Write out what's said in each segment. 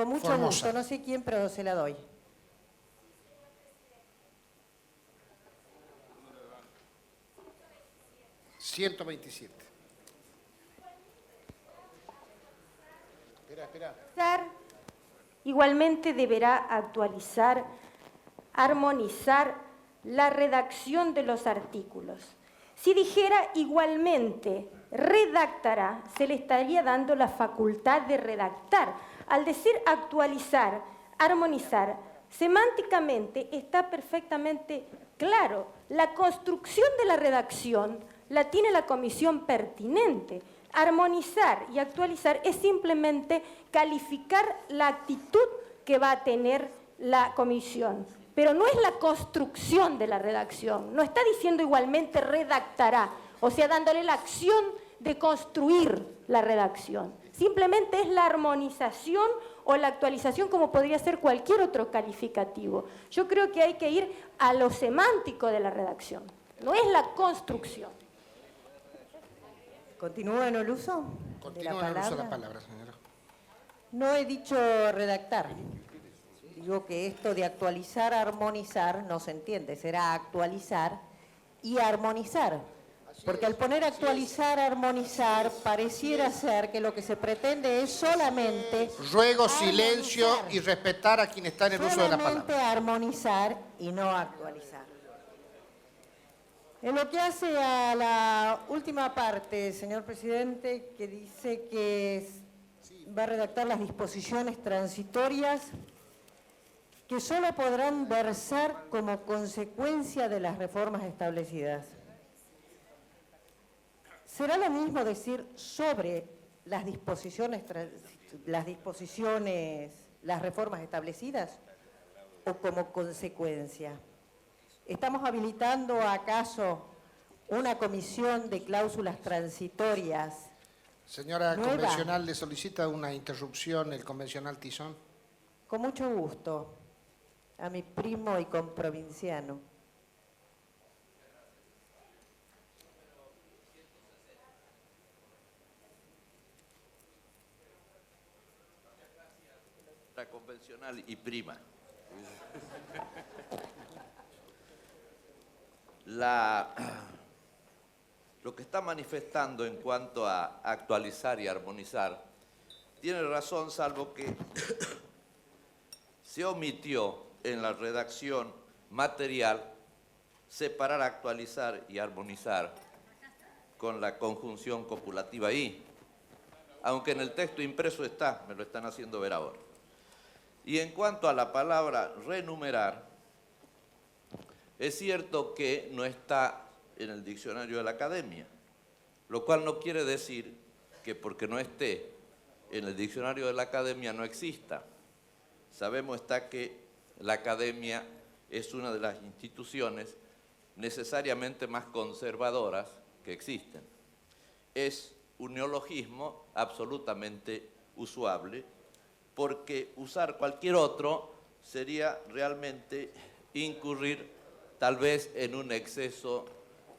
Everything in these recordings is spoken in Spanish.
Con mucho Formosa. gusto, no sé quién, pero se la doy. ...127. Espera. Igualmente deberá actualizar, armonizar la redacción de los artículos. Si dijera igualmente redactará, se le estaría dando la facultad de redactar. Al decir actualizar, armonizar, semánticamente está perfectamente claro. La construcción de la redacción la tiene la comisión pertinente. Armonizar y actualizar es simplemente calificar la actitud que va a tener la comisión, pero no es la construcción de la redacción. No está diciendo igualmente redactará, o sea, dándole la acción de construir la redacción. Simplemente es la armonización o la actualización, como podría ser cualquier otro calificativo. Yo creo que hay que ir a lo semántico de la redacción, no es la construcción. ¿Continúo en el uso de la Continúa en el uso de la palabra? palabra, señora. No he dicho redactar. Digo que esto de actualizar, armonizar, no se entiende. Será actualizar y armonizar. Porque al poner actualizar, armonizar, pareciera ser que lo que se pretende es solamente... Ruego silencio armonizar. y respetar a quien está en el uso de la Solamente palabra. armonizar y no actualizar. En lo que hace a la última parte, señor presidente, que dice que va a redactar las disposiciones transitorias que solo podrán versar como consecuencia de las reformas establecidas. ¿Será lo mismo decir sobre las disposiciones, las reformas establecidas o como consecuencia? ¿Estamos habilitando acaso una comisión de cláusulas transitorias? Señora nueva? convencional, ¿le solicita una interrupción el convencional Tizón? Con mucho gusto, a mi primo y comprovinciano. La convencional y prima. Lo que está manifestando en cuanto a actualizar y armonizar tiene razón, salvo que se omitió en la redacción material separar actualizar y armonizar con la conjunción copulativa y, aunque en el texto impreso está, me lo están haciendo ver ahora. Y en cuanto a la palabra renumerar, es cierto que no está en el diccionario de la Academia, lo cual no quiere decir que porque no esté en el diccionario de la Academia no exista. Sabemos está que la Academia es una de las instituciones necesariamente más conservadoras que existen. Es un neologismo absolutamente usable, porque usar cualquier otro sería realmente incurrir tal vez en un exceso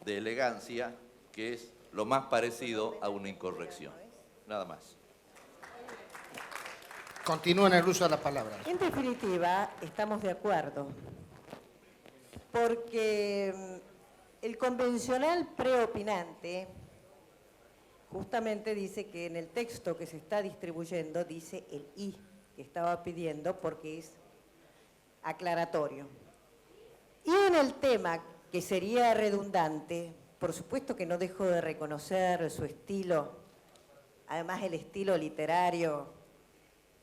de elegancia, que es lo más parecido a una incorrección. Nada más. Continúa en el uso de la palabra. En definitiva, estamos de acuerdo, porque el convencional preopinante justamente dice que en el texto que se está distribuyendo dice el "y" que estaba pidiendo porque es aclaratorio. Y en el tema que sería redundante, por supuesto que no dejo de reconocer su estilo, además el estilo literario,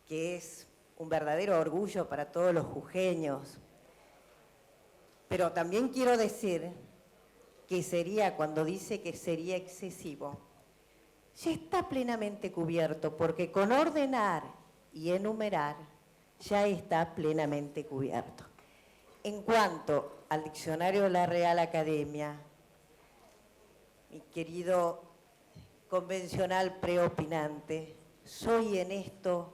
que es un verdadero orgullo para todos los jujeños. Pero también quiero decir que sería, cuando dice que sería excesivo, ya está plenamente cubierto, porque con ordenar y enumerar ya está plenamente cubierto. En cuanto al diccionario de la Real Academia, mi querido convencional preopinante, soy en esto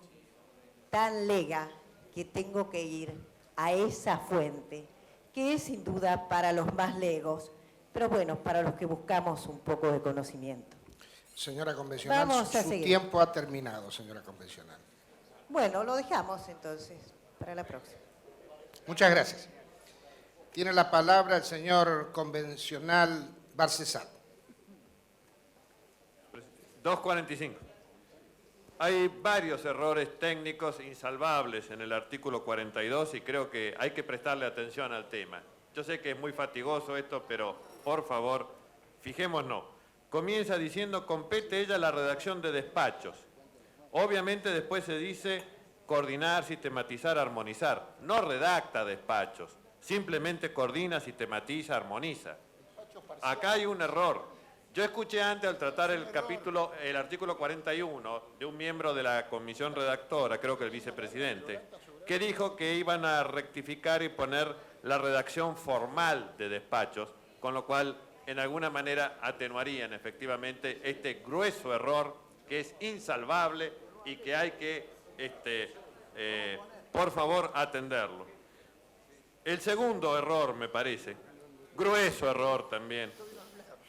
tan lega que tengo que ir a esa fuente, que es sin duda para los más legos, pero bueno, para los que buscamos un poco de conocimiento. Señora convencional, Vamos a su seguir. tiempo ha terminado, señora convencional. Bueno, lo dejamos entonces para la próxima. Muchas gracias. Tiene la palabra el señor convencional Barcesat. 245. Hay varios errores técnicos insalvables en el artículo 42 y creo que hay que prestarle atención al tema. Yo sé que es muy fatigoso esto, pero por favor, fijémonos. Comienza diciendo, compete ella la redacción de despachos. Obviamente después se dice coordinar, sistematizar, armonizar. No redacta despachos, simplemente coordina, sistematiza, armoniza. Acá hay un error. Yo escuché antes al tratar el artículo 41 de un miembro de la comisión redactora, creo que el vicepresidente, que dijo que iban a rectificar y poner la redacción formal de despachos, con lo cual en alguna manera atenuarían efectivamente este grueso error que es insalvable y que hay que, por favor, atenderlo. El segundo error, me parece, grueso error también,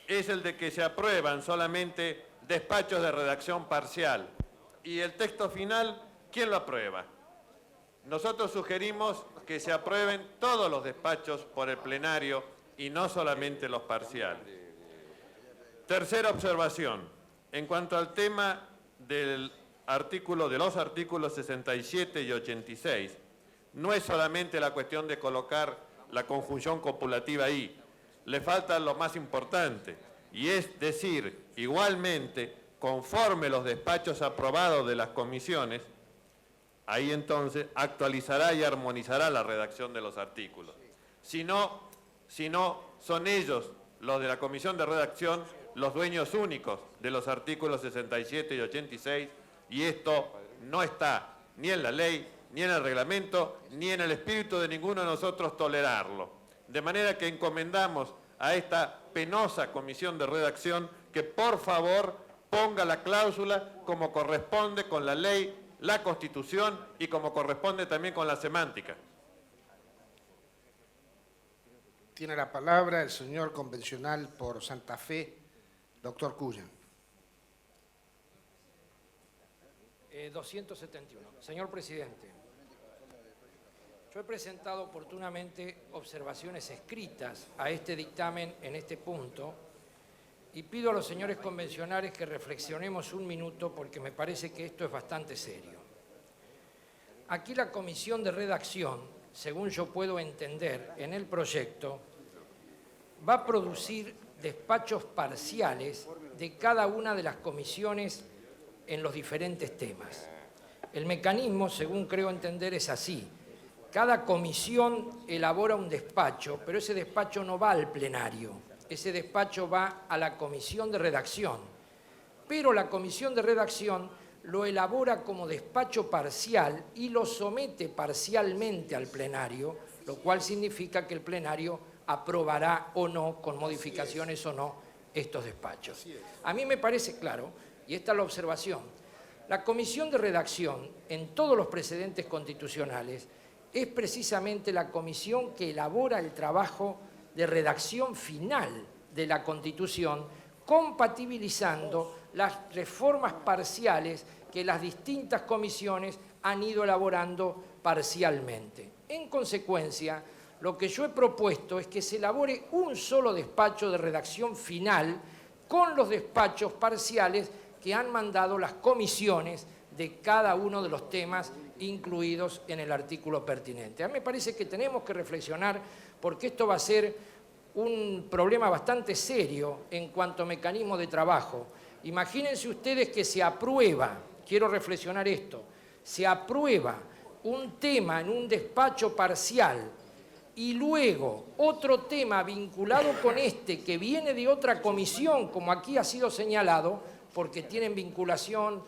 es el de que se aprueban solamente despachos de redacción parcial. Y el texto final, ¿quién lo aprueba? Nosotros sugerimos que se aprueben todos los despachos por el plenario y no solamente los parciales. Tercera observación, en cuanto al tema de los artículos 67 y 86, no es solamente la cuestión de colocar la conjunción copulativa ahí, le falta lo más importante, y es decir, igualmente, conforme los despachos aprobados de las comisiones, ahí entonces actualizará y armonizará la redacción de los artículos. Si no, son ellos, los de la comisión de redacción, los dueños únicos de los artículos 67 y 86, y esto no está ni en la ley, ni en el reglamento, ni en el espíritu de ninguno de nosotros tolerarlo. De manera que encomendamos a esta penosa comisión de redacción que por favor ponga la cláusula como corresponde con la ley, la Constitución y como corresponde también con la semántica. Tiene la palabra el señor convencional por Santa Fe, doctor Cuyan. 271. Señor presidente, yo he presentado oportunamente observaciones escritas a este dictamen en este punto y pido a los señores convencionales que reflexionemos un minuto porque me parece que esto es bastante serio. Aquí la comisión de redacción, según yo puedo entender en el proyecto, va a producir despachos parciales de cada una de las comisiones en los diferentes temas. El mecanismo, según creo entender, es así. Cada comisión elabora un despacho, pero ese despacho no va al plenario. Ese despacho va a la comisión de redacción. Pero la comisión de redacción lo elabora como despacho parcial y lo somete parcialmente al plenario, lo cual significa que el plenario aprobará o no, con modificaciones o no, estos despachos. A mí me parece claro, y esta es la observación, la comisión de redacción en todos los precedentes constitucionales es precisamente la comisión que elabora el trabajo de redacción final de la Constitución, compatibilizando las reformas parciales que las distintas comisiones han ido elaborando parcialmente. En consecuencia, lo que yo he propuesto es que se elabore un solo despacho de redacción final con los despachos parciales que han mandado las comisiones de cada uno de los temas incluidos en el artículo pertinente. A mí me parece que tenemos que reflexionar porque esto va a ser un problema bastante serio en cuanto a mecanismo de trabajo. Imagínense ustedes que se aprueba, quiero reflexionar esto, se aprueba un tema en un despacho parcial y luego otro tema vinculado con este que viene de otra comisión, como aquí ha sido señalado, porque tienen vinculación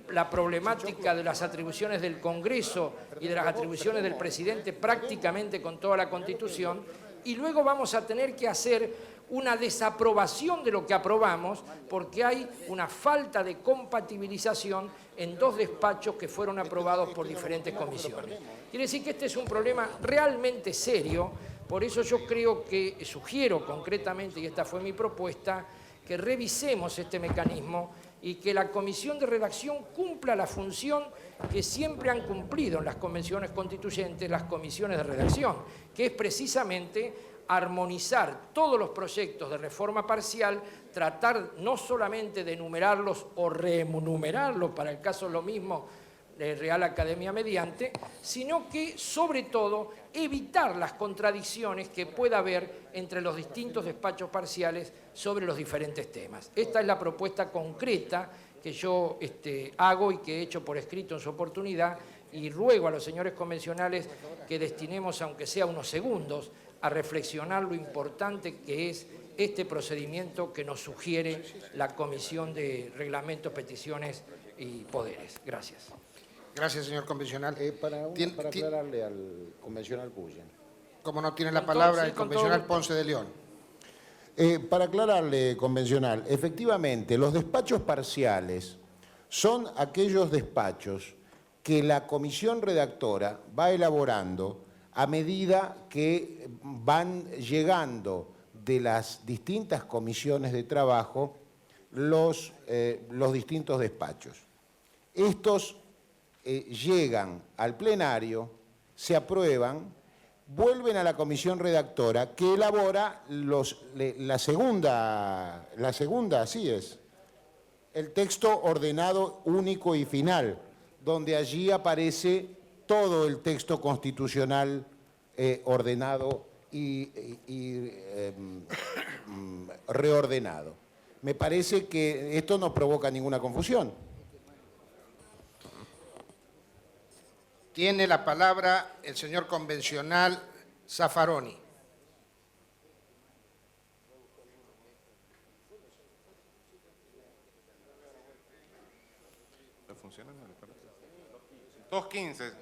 la problemática de las atribuciones del Congreso y de las atribuciones del presidente prácticamente con toda la Constitución, y luego vamos a tener que hacer una desaprobación de lo que aprobamos porque hay una falta de compatibilización en dos despachos que fueron aprobados por diferentes comisiones. Quiere decir que este es un problema realmente serio, por eso yo creo que sugiero concretamente, y esta fue mi propuesta, que revisemos este mecanismo y y que la comisión de redacción cumpla la función que siempre han cumplido en las convenciones constituyentes las comisiones de redacción, que es precisamente armonizar todos los proyectos de reforma parcial, tratar no solamente de enumerarlos o reenumerarlos, para el caso lo mismo de Real Academia mediante, sino que, sobre todo, evitar las contradicciones que pueda haber entre los distintos despachos parciales sobre los diferentes temas. Esta es la propuesta concreta que yo hago y que he hecho por escrito en su oportunidad, y ruego a los señores convencionales que destinemos, aunque sea unos segundos, a reflexionar lo importante que es este procedimiento que nos sugiere la Comisión de Reglamentos, Peticiones y Poderes. Gracias. Gracias, señor convencional. Para aclararle al convencional Puyen. Como no tiene la Con todo, palabra sí, el con convencional todo. Ponce de León. Para aclararle, convencional, efectivamente, los despachos parciales son aquellos despachos que la comisión redactora va elaborando a medida que van llegando de las distintas comisiones de trabajo los distintos despachos. Estos llegan al plenario, se aprueban, vuelven a la comisión redactora que elabora la segunda, así es, el texto ordenado único y final, donde allí aparece todo el texto constitucional ordenado y reordenado. Me parece que esto no provoca ninguna confusión. Tiene la palabra el señor convencional Zaffaroni. ¿Está funcionando? 2:15.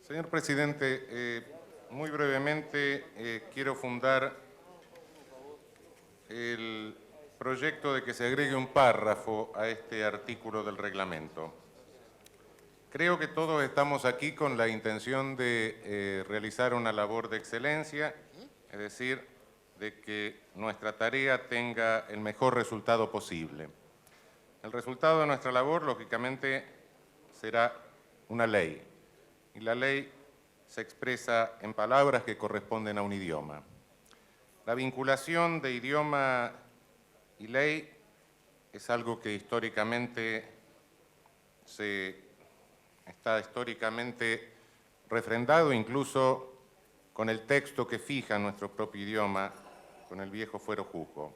Señor presidente, muy brevemente quiero fundar el proyecto de que se agregue un párrafo a este artículo del reglamento. Creo que todos estamos aquí con la intención de realizar una labor de excelencia, es decir, de que nuestra tarea tenga el mejor resultado posible. El resultado de nuestra labor, lógicamente, será una ley, y la ley se expresa en palabras que corresponden a un idioma. La vinculación de idioma y ley es algo que está históricamente refrendado, incluso con el texto que fija nuestro propio idioma, con el viejo fuero juzgo.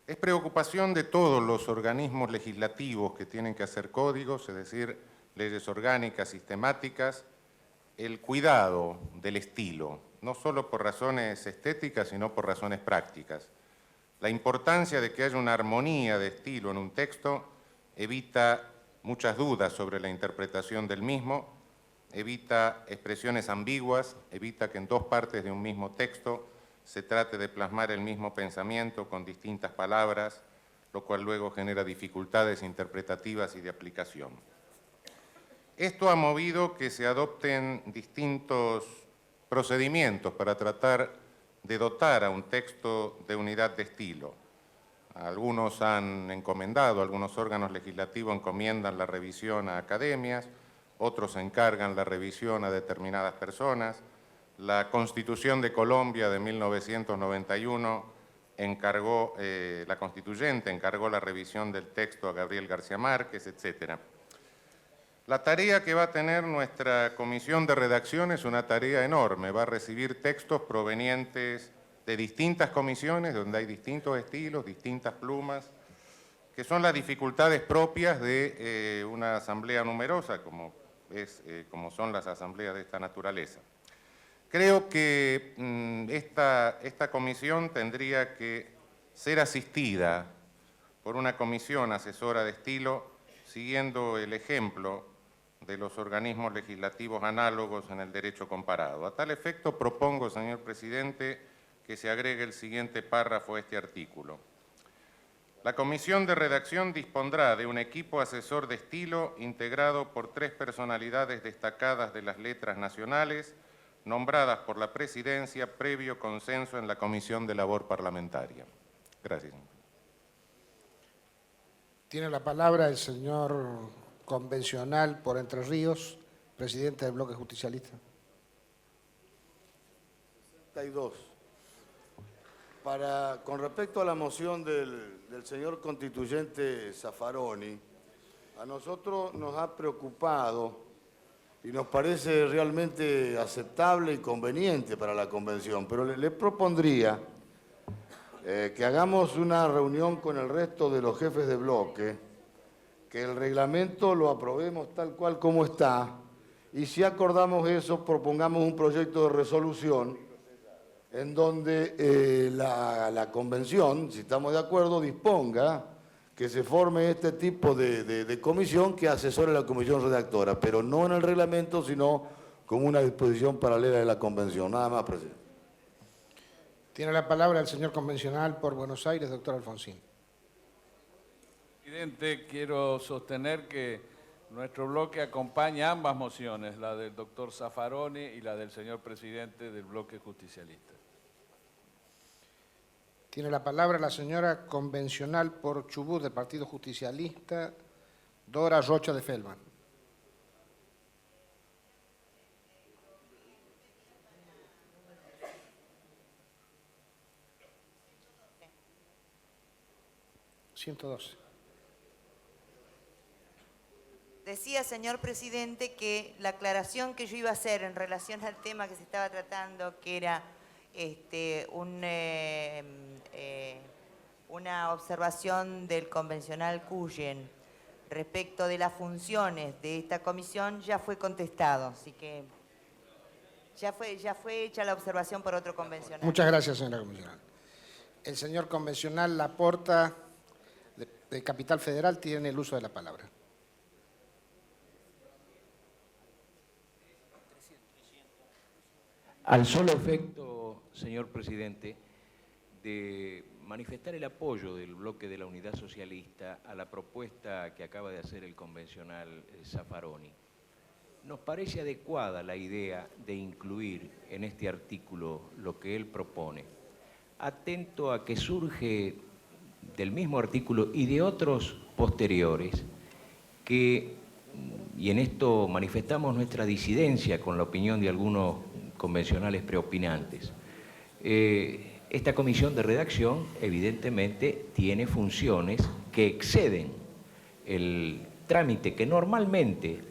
Es preocupación de todos los organismos legislativos que tienen que hacer códigos, es decir, leyes orgánicas, sistemáticas, el cuidado del estilo, no solo por razones estéticas, sino por razones prácticas. La importancia de que haya una armonía de estilo en un texto evita muchas dudas sobre la interpretación del mismo, evita expresiones ambiguas, evita que en dos partes de un mismo texto se trate de plasmar el mismo pensamiento con distintas palabras, lo cual luego genera dificultades interpretativas y de aplicación. Esto ha movido que se adopten distintos procedimientos para tratar de dotar a un texto de unidad de estilo. Algunos han encomendado, algunos órganos legislativos encomiendan la revisión a academias, otros encargan la revisión a determinadas personas. La Constitución de Colombia de 1991 la constituyente encargó la revisión del texto a Gabriel García Márquez, etc. La tarea que va a tener nuestra comisión de redacción es una tarea enorme. Va a recibir textos provenientes de distintas comisiones, donde hay distintos estilos, distintas plumas, que son las dificultades propias de una asamblea numerosa, como son las asambleas de esta naturaleza. Creo que esta comisión tendría que ser asistida por una comisión asesora de estilo, siguiendo el ejemplo de los organismos legislativos análogos en el derecho comparado. A tal efecto, propongo, señor presidente, que se agregue el siguiente párrafo a este artículo. La comisión de redacción dispondrá de un equipo asesor de estilo integrado por 3 personalidades destacadas de las letras nacionales, nombradas por la Presidencia previo consenso en la Comisión de Labor Parlamentaria. Gracias. Tiene la palabra el señor convencional por Entre Ríos, presidente del Bloque Justicialista. 62. Con respecto a la moción del señor constituyente Zaffaroni, a nosotros nos ha preocupado y nos parece realmente aceptable y conveniente para la convención, pero le propondría que hagamos una reunión con el resto de los jefes de bloque, que el reglamento lo aprobemos tal cual como está, y si acordamos eso, propongamos un proyecto de resolución en donde la convención, si estamos de acuerdo, disponga que se forme este tipo de comisión que asesore a la comisión redactora, pero no en el reglamento, sino como una disposición paralela de la convención. Nada más, presidente. Tiene la palabra el señor convencional por Buenos Aires, doctor Alfonsín. Presidente, quiero sostener que nuestro bloque acompaña ambas mociones, la del doctor Zaffaroni y la del señor presidente del bloque justicialista. Tiene la palabra la señora convencional por Chubut del Partido Justicialista, Dora Rocha de Feldman. Decía, señor presidente, que la aclaración que yo iba a hacer en relación al tema que se estaba tratando, que era una observación del convencional Cuyen respecto de las funciones de esta comisión, ya fue contestado, así que ya fue hecha la observación por otro convencional. Muchas gracias, señora convencional. El señor convencional Laporta, de Capital Federal, tiene el uso de la palabra. Al solo efecto, señor presidente, de manifestar el apoyo del bloque de la Unidad Socialista a la propuesta que acaba de hacer el convencional Zaffaroni, nos parece adecuada la idea de incluir en este artículo lo que él propone, atento a que surge del mismo artículo y de otros posteriores que, y en esto manifestamos nuestra disidencia con la opinión de algunos convencionales preopinantes. Esta comisión de redacción evidentemente tiene funciones que exceden el trámite que normalmente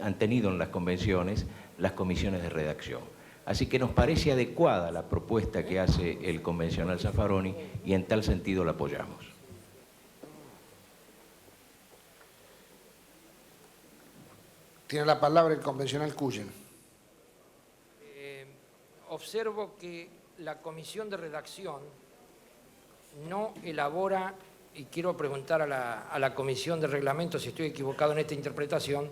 han tenido en las convenciones las comisiones de redacción. Así que nos parece adecuada la propuesta que hace el convencional Zaffaroni y en tal sentido la apoyamos. Tiene la palabra el convencional Cuyen. Observo que la comisión de redacción no elabora, y quiero preguntar a la comisión de reglamento si estoy equivocado en esta interpretación,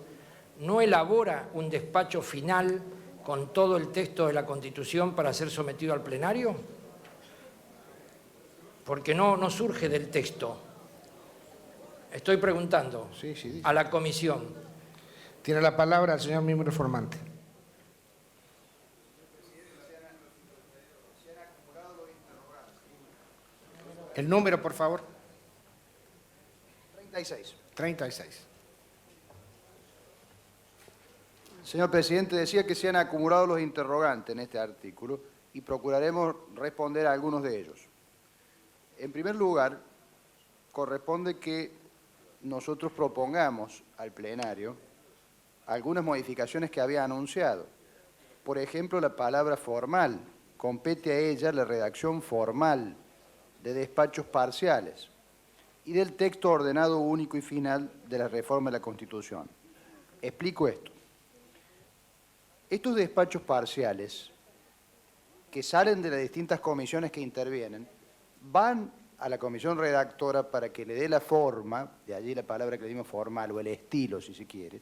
no elabora un despacho final con todo el texto de la Constitución para ser sometido al plenario, porque no surge del texto. Estoy preguntando a la comisión. Tiene la palabra el señor miembro formante. El número, por favor. 36. 36. Señor presidente, decía que se han acumulado los interrogantes en este artículo y procuraremos responder a algunos de ellos. En primer lugar, corresponde que nosotros propongamos al plenario algunas modificaciones que había anunciado. Por ejemplo, la palabra formal. Compete a ella la redacción formal de despachos parciales y del texto ordenado único y final de la reforma de la Constitución. Explico esto. Estos despachos parciales que salen de las distintas comisiones que intervienen van a la comisión redactora para que le dé la forma, de allí la palabra que le dimos formal, o el estilo si se quiere,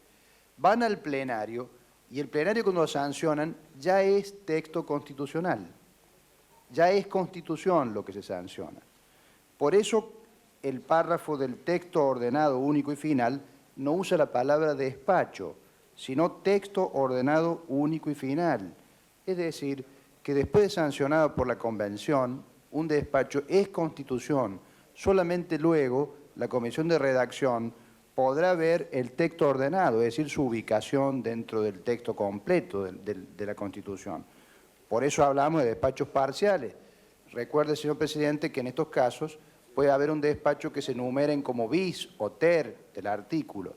van al plenario y el plenario cuando lo sancionan ya es texto constitucional. Ya es Constitución lo que se sanciona. Por eso el párrafo del texto ordenado único y final no usa la palabra despacho, sino texto ordenado único y final. Es decir, que después de sancionado por la Convención, un despacho es Constitución, solamente luego la comisión de redacción podrá ver el texto ordenado, es decir, su ubicación dentro del texto completo de la Constitución. Por eso hablamos de despachos parciales. Recuerde, señor presidente, que en estos casos puede haber un despacho que se numeren como bis o ter del artículo.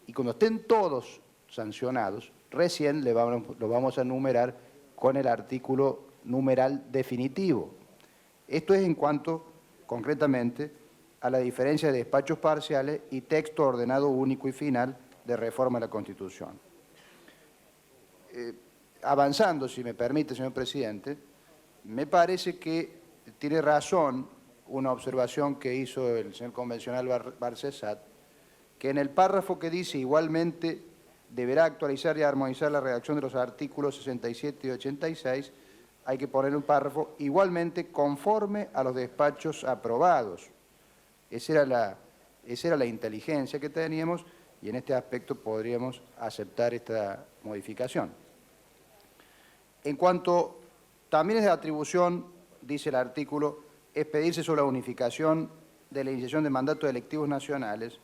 Y cuando estén todos sancionados, recién lo vamos a numerar con el artículo numeral definitivo. Esto es en cuanto, concretamente, a la diferencia de despachos parciales y texto ordenado único y final de reforma de la Constitución. Avanzando, si me permite, señor presidente, me parece que tiene razón una observación que hizo el señor convencional Barcesat, que en el párrafo que dice igualmente deberá actualizar y armonizar la redacción de los artículos 67 y 86, hay que poner un párrafo igualmente conforme a los despachos aprobados. Esa era la inteligencia que teníamos y en este aspecto podríamos aceptar esta modificación. En cuanto también es de atribución, dice el artículo, expedirse sobre la unificación de la iniciación de mandatos electivos nacionales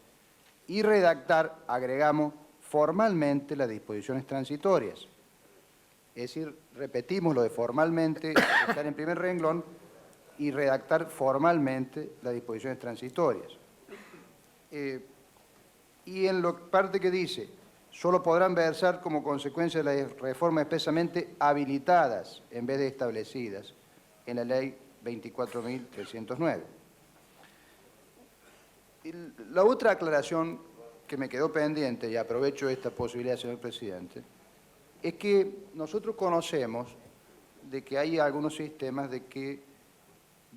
y redactar, agregamos, formalmente las disposiciones transitorias. Es decir, repetimos lo de formalmente, estar en primer renglón, y redactar formalmente las disposiciones transitorias. Y en la parte que dice, solo podrán versar como consecuencia de la reforma expresamente habilitadas en vez de establecidas en la ley 24.309. La otra aclaración que me quedó pendiente, y aprovecho esta posibilidad, señor presidente, es que nosotros conocemos de que hay algunos sistemas de que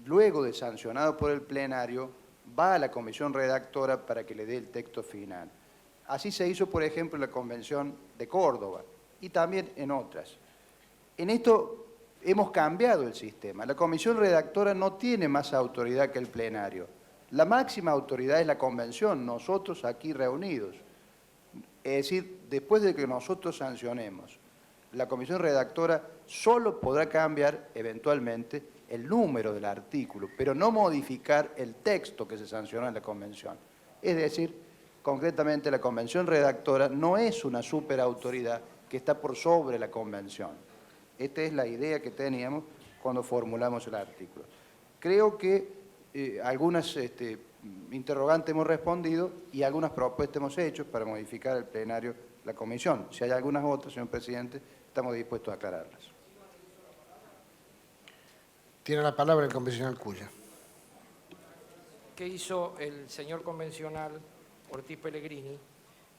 luego de sancionado por el plenario va a la comisión redactora para que le dé el texto final. Así se hizo, por ejemplo, en la Convención de Córdoba y también en otras. En esto hemos cambiado el sistema. La comisión redactora no tiene más autoridad que el plenario. La máxima autoridad es la convención, nosotros aquí reunidos. Es decir, después de que nosotros sancionemos, la comisión redactora solo podrá cambiar eventualmente el número del artículo, pero no modificar el texto que se sancionó en la convención. Es decir, concretamente la convención redactora no es una superautoridad que está por sobre la convención. Esta es la idea que teníamos cuando formulamos el artículo. Creo que algunas interrogantes hemos respondido y algunas propuestas hemos hecho para modificar el plenario la comisión. Si hay algunas otras, señor presidente, estamos dispuestos a aclararlas. Tiene la palabra el convencional Cuya. ¿Qué hizo el señor convencional Ortiz Pellegrini?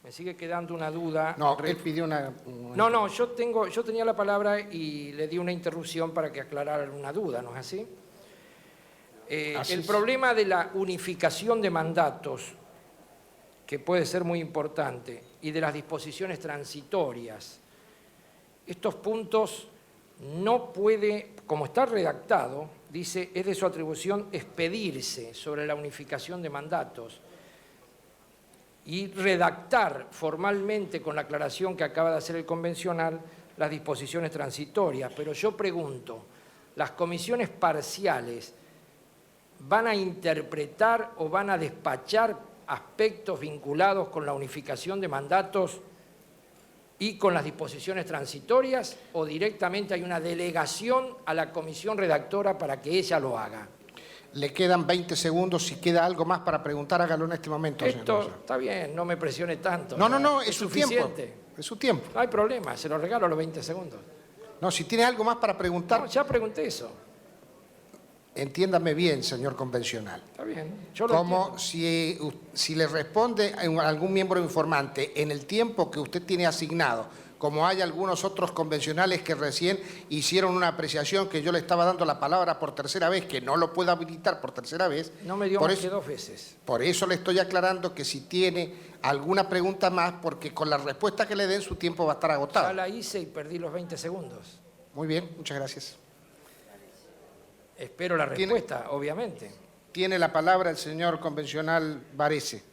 Me sigue quedando una duda. No, él pidió una... No, yo tenía la palabra y le di una interrupción para que aclarara una duda, ¿no es así? El problema de la unificación de mandatos, que puede ser muy importante, y de las disposiciones transitorias, estos puntos no puede, como está redactado, dice, es de su atribución expedirse sobre la unificación de mandatos y redactar formalmente, con la aclaración que acaba de hacer el convencional, las disposiciones transitorias. Pero yo pregunto, ¿las comisiones parciales van a interpretar o van a despachar aspectos vinculados con la unificación de mandatos y con las disposiciones transitorias, o directamente hay una delegación a la comisión redactora para que ella lo haga? Le quedan 20 segundos. Si queda algo más para preguntar, hágalo en este momento. Esto está bien, no me presione tanto. No, es su tiempo. suficiente. Es su tiempo. No hay problema, se lo regalo a los 20 segundos. No, si tiene algo más para preguntar... No, ya pregunté eso. Entiéndame bien, señor convencional. Está bien, yo lo Como entiendo. si le responde a algún miembro informante en el tiempo que usted tiene asignado, como hay algunos otros convencionales que recién hicieron una apreciación que yo le estaba dando la palabra por tercera vez, que no lo puedo habilitar por tercera vez. No me dio más que 2 veces. Por eso le estoy aclarando que si tiene alguna pregunta más, porque con la respuesta que le den su tiempo va a estar agotado. Ya la hice y perdí los 20 segundos. Muy bien, muchas gracias. Espero la respuesta, obviamente. Tiene la palabra el señor convencional Varese.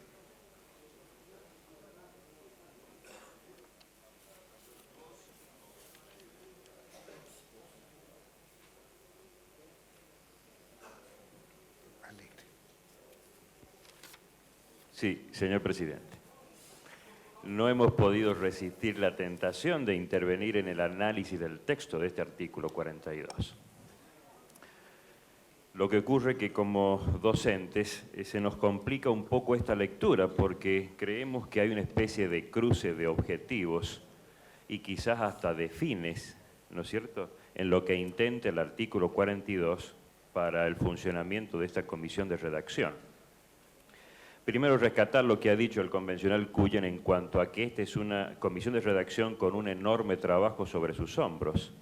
Sí, señor presidente. No hemos podido resistir la tentación de intervenir en el análisis del texto de este artículo 42. Lo que ocurre es que como docentes se nos complica un poco esta lectura porque creemos que hay una especie de cruce de objetivos y quizás hasta de fines, ¿no es cierto?, en lo que intenta el artículo 42 para el funcionamiento de esta comisión de redacción. Primero, rescatar lo que ha dicho el convencional Cuyen en cuanto a que esta es una comisión de redacción con un enorme trabajo sobre sus hombros,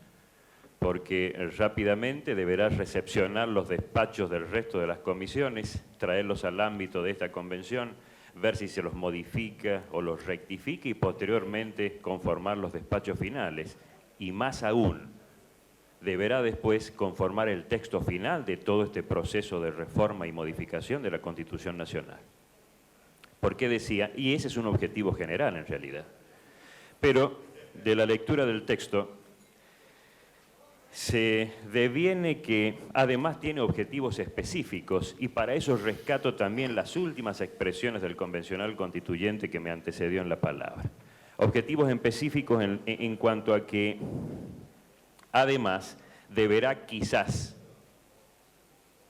porque rápidamente deberá recepcionar los despachos del resto de las comisiones, traerlos al ámbito de esta convención, ver si se los modifica o los rectifica y posteriormente conformar los despachos finales. Y más aún, deberá después conformar el texto final de todo este proceso de reforma y modificación de la Constitución Nacional. ¿Por qué decía? Y ese es un objetivo general en realidad. Pero de la lectura del texto se deviene que además tiene objetivos específicos y para eso rescato también las últimas expresiones del convencional constituyente que me antecedió en la palabra. Objetivos específicos en cuanto a que además deberá quizás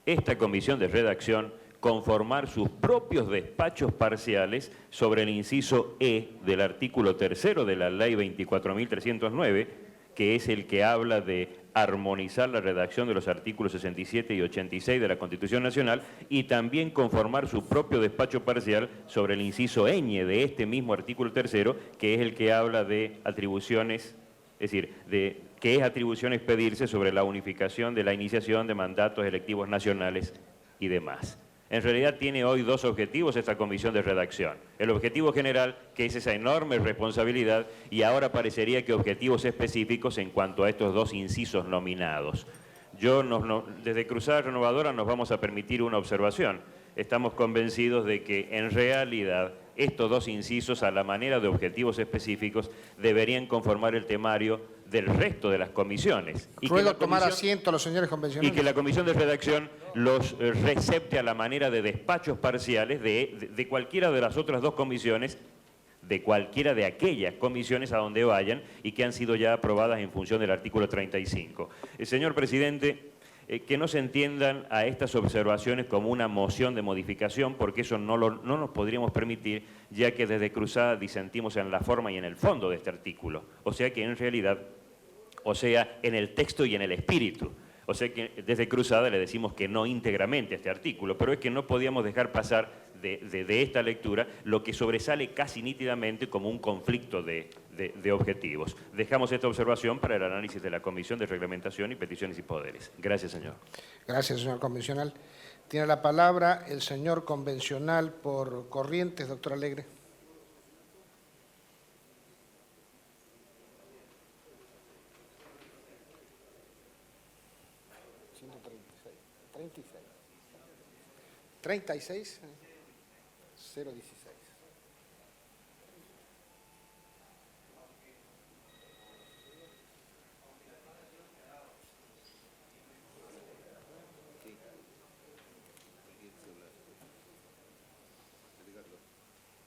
esta comisión de redacción conformar sus propios despachos parciales sobre el inciso E del artículo 3 de la Ley 24.309, que es el que habla de armonizar la redacción de los artículos 67 y 86 de la Constitución Nacional, y también conformar su propio despacho parcial sobre el inciso ñ de este mismo artículo 3, que es el que habla de atribuciones, es decir, de que es atribución expedirse sobre la unificación de la iniciación de mandatos electivos nacionales y demás. En realidad tiene hoy dos objetivos esta comisión de redacción. El objetivo general, que es esa enorme responsabilidad, y ahora parecería que objetivos específicos en cuanto a estos dos incisos nominados. Desde Cruzada Renovadora nos vamos a permitir una observación. Estamos convencidos de que en realidad estos dos incisos, a la manera de objetivos específicos, deberían conformar el temario del resto de las comisiones. Ruego tomar asiento a los señores convencionales. Y que la comisión de redacción los recepte a la manera de despachos parciales de cualquiera de las otras dos comisiones, de cualquiera de aquellas comisiones a donde vayan y que han sido ya aprobadas en función del artículo 35. Señor presidente, que no se entiendan a estas observaciones como una moción de modificación, porque eso no nos podríamos permitir, ya que desde Cruzada disentimos en la forma y en el fondo de este artículo. O sea que en realidad, en el texto y en el espíritu. O sea que desde Cruzada le decimos que no íntegramente a este artículo, pero es que no podíamos dejar pasar de esta lectura lo que sobresale casi nítidamente como un conflicto de objetivos. Dejamos esta observación para el análisis de la Comisión de Reglamentación y Peticiones y Poderes. Gracias, señor. Gracias, señor convencional. Tiene la palabra el señor convencional por Corrientes, doctor Alegre. ¿36? 016.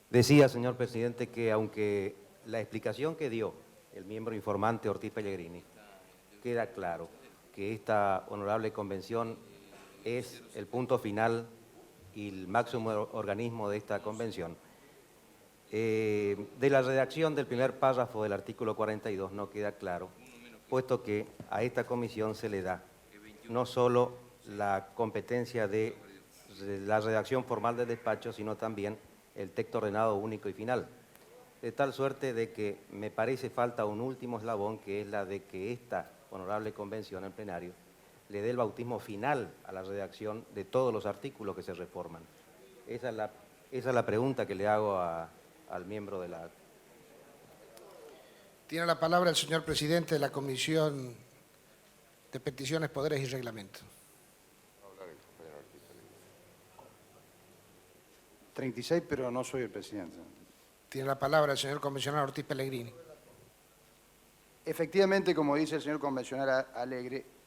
Decía, señor presidente, que aunque la explicación que dio el miembro informante Ortiz Pellegrini, queda claro que esta honorable convención es el punto final y el máximo organismo de esta convención. De la redacción del primer párrafo del artículo 42 no queda claro, puesto que a esta comisión se le da no solo la competencia de la redacción formal del despacho, sino también el texto ordenado único y final. De tal suerte de que me parece falta un último eslabón, que es la de que esta honorable convención en plenario le dé el bautismo final a la redacción de todos los artículos que se reforman. Esa es la pregunta que le hago al miembro de la... Tiene la palabra el señor presidente de la Comisión de Peticiones, Poderes y Reglamento. 36, pero no soy el presidente. Tiene la palabra el señor convencional Ortiz Pellegrini. Efectivamente, como dice el señor convencional Alegre,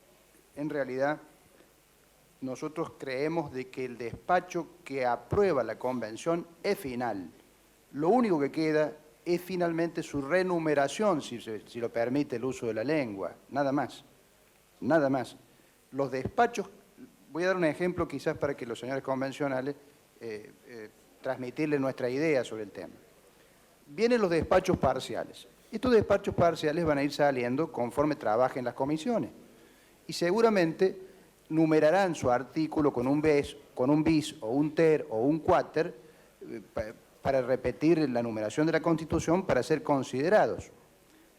en realidad nosotros creemos de que el despacho que aprueba la convención es final. Lo único que queda es finalmente su renumeración, si lo permite el uso de la lengua, nada más, nada más. Los despachos, voy a dar un ejemplo quizás para que los señores convencionales transmitirle nuestra idea sobre el tema. Vienen los despachos parciales. Estos despachos parciales van a ir saliendo conforme trabajen las comisiones y seguramente numerarán su artículo con un bis o un ter o un quater para repetir la numeración de la Constitución para ser considerados.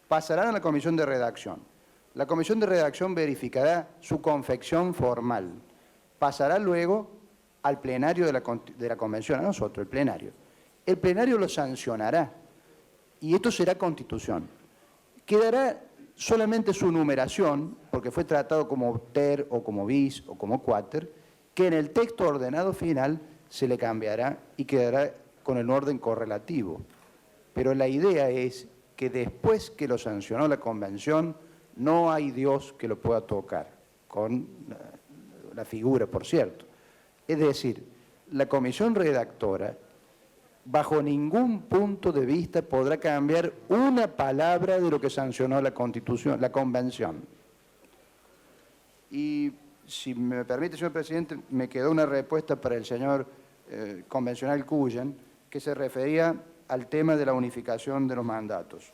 Pasarán a la comisión de redacción. La comisión de redacción verificará su confección formal. Pasará luego al plenario de la convención, a nosotros, el plenario. El plenario lo sancionará y esto será Constitución. Quedará solamente su numeración, porque fue tratado como ter o como bis o como quater, que en el texto ordenado final se le cambiará y quedará con el orden correlativo. Pero la idea es que después que lo sancionó la convención, no hay Dios que lo pueda tocar, con la figura, por cierto. Es decir, la comisión redactora, bajo ningún punto de vista podrá cambiar una palabra de lo que sancionó la Constitución, la convención. Y si me permite, señor presidente, me quedó una respuesta para el señor convencional Cuyen, que se refería al tema de la unificación de los mandatos.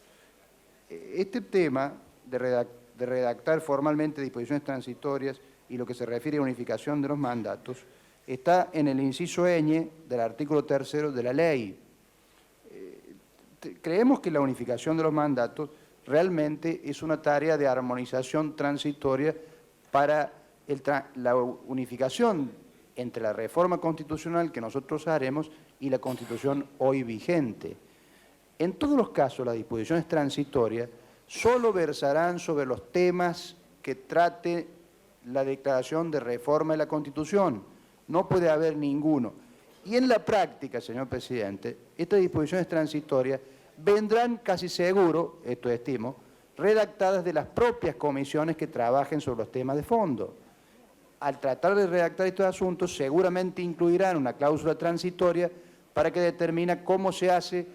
Este tema de redactar formalmente disposiciones transitorias y lo que se refiere a unificación de los mandatos está en el inciso ñ del artículo 3 de la ley. Creemos que la unificación de los mandatos realmente es una tarea de armonización transitoria para la unificación entre la reforma constitucional que nosotros haremos y la Constitución hoy vigente. En todos los casos, las disposiciones transitorias solo versarán sobre los temas que trate la declaración de reforma de la Constitución. No puede haber ninguno. Y en la práctica, señor presidente, estas disposiciones transitorias vendrán casi seguro, esto estimo, redactadas de las propias comisiones que trabajen sobre los temas de fondo. Al tratar de redactar estos asuntos, seguramente incluirán una cláusula transitoria para que determine cómo se hace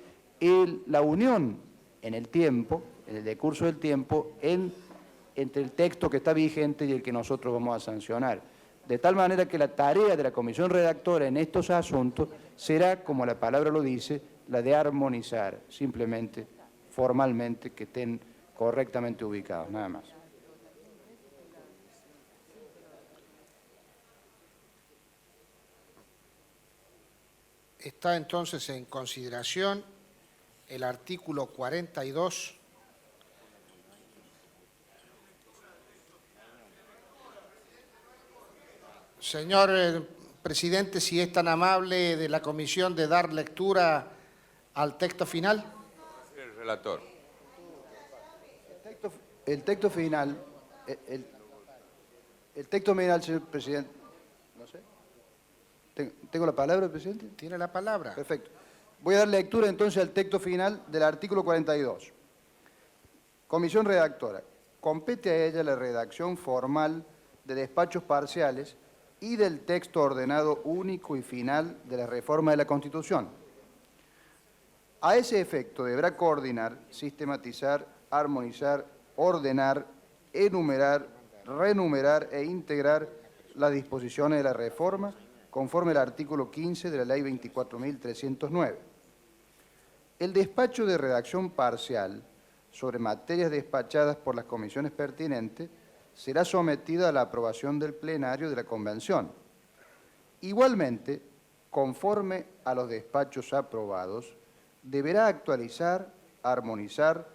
la unión en el tiempo, en el decurso del tiempo, entre el texto que está vigente y el que nosotros vamos a sancionar. De tal manera que la tarea de la comisión redactora en estos asuntos será, como la palabra lo dice, la de armonizar, simplemente, formalmente, que estén correctamente ubicados, nada más. Está entonces en consideración el artículo 42. Señor presidente, si es tan amable de la comisión de dar lectura al texto final. El relator. El texto final, señor presidente, no sé. ¿Tengo la palabra, presidente? Tiene la palabra. Perfecto. Voy a dar lectura entonces al texto final del artículo 42. Comisión redactora. Compete a ella la redacción formal de despachos parciales y del texto ordenado único y final de la reforma de la Constitución. A ese efecto deberá coordinar, sistematizar, armonizar, ordenar, enumerar, renumerar e integrar las disposiciones de la reforma conforme al artículo 15 de la Ley 24.309. El despacho de redacción parcial sobre materias despachadas por las comisiones pertinentes será sometido a la aprobación del plenario de la Convención. Igualmente, conforme a los despachos aprobados, deberá actualizar, armonizar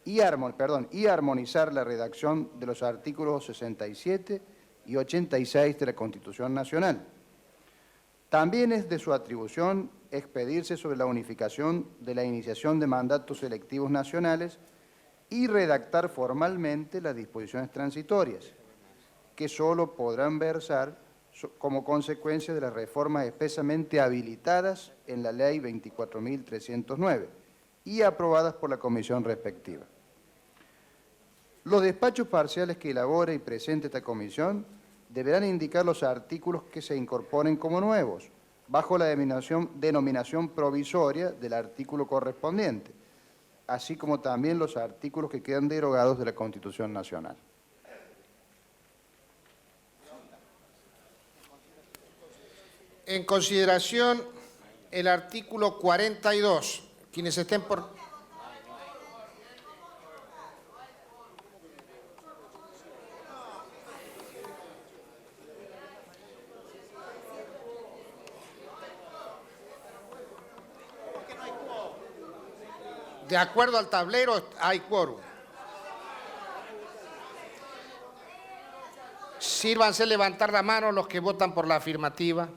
y armonizar la redacción de los artículos 67 y 86 de la Constitución Nacional. También es de su atribución expedirse sobre la unificación de la iniciación de mandatos electivos nacionales y redactar formalmente las disposiciones transitorias, que solo podrán versar como consecuencia de las reformas expresamente habilitadas en la Ley 24.309 y aprobadas por la comisión respectiva. Los despachos parciales que elabore y presente esta comisión deberán indicar los artículos que se incorporen como nuevos, bajo la denominación provisoria del artículo correspondiente, así como también los artículos que quedan derogados de la Constitución Nacional. En consideración, el artículo 42. Quienes estén por... De acuerdo al tablero, hay quórum. Sírvanse levantar la mano los que votan por la afirmativa.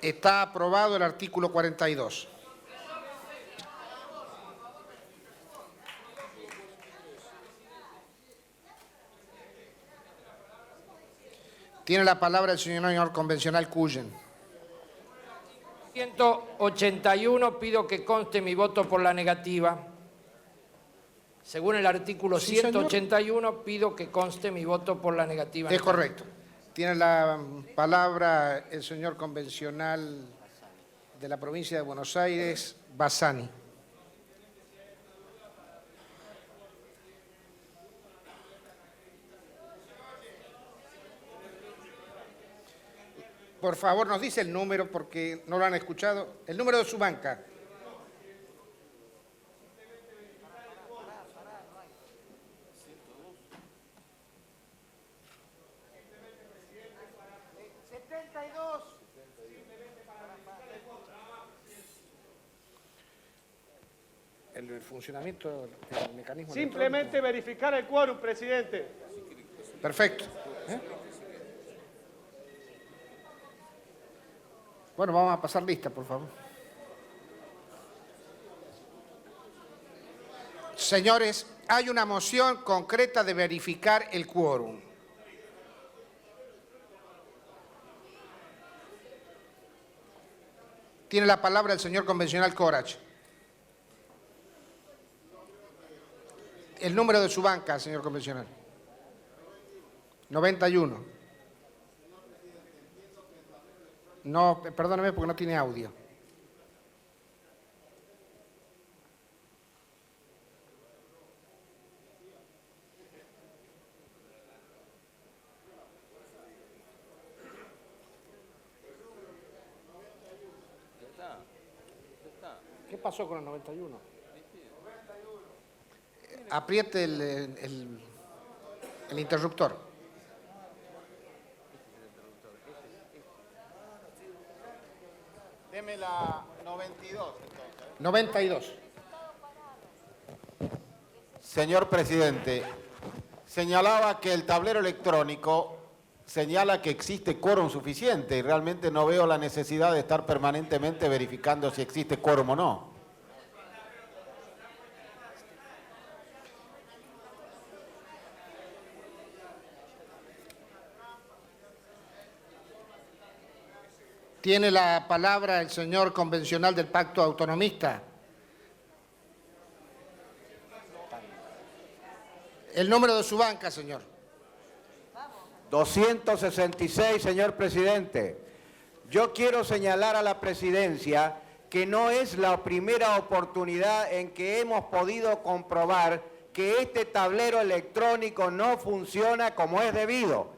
Está aprobado el artículo 42. Tiene la palabra el señor convencional Cuyen. 181 pido que conste mi voto por la negativa. Según el artículo 181 pido que conste mi voto por la negativa. Es correcto. Tiene la palabra el señor convencional de la provincia de Buenos Aires, Bassani. Por favor, nos dice el número porque no lo han escuchado. El número de su banca. El funcionamiento del mecanismo. Simplemente verificar el quórum, presidente. Perfecto. Bueno, vamos a pasar lista, por favor. Señores, hay una moción concreta de verificar el quórum. Tiene la palabra el señor convencional Corach. El número de su banca, señor convencional. 91. No, perdóneme porque no tiene audio. ¿Qué pasó con el 91? Apriete el interruptor. Deme la 92, entonces. 92. Señor presidente, señalaba que el tablero electrónico señala que existe quórum suficiente y realmente no veo la necesidad de estar permanentemente verificando si existe quórum o no. Tiene la palabra el señor convencional del Pacto Autonomista. El número de su banca, señor. 266, señor presidente. Yo quiero señalar a la presidencia que no es la primera oportunidad en que hemos podido comprobar que este tablero electrónico no funciona como es debido.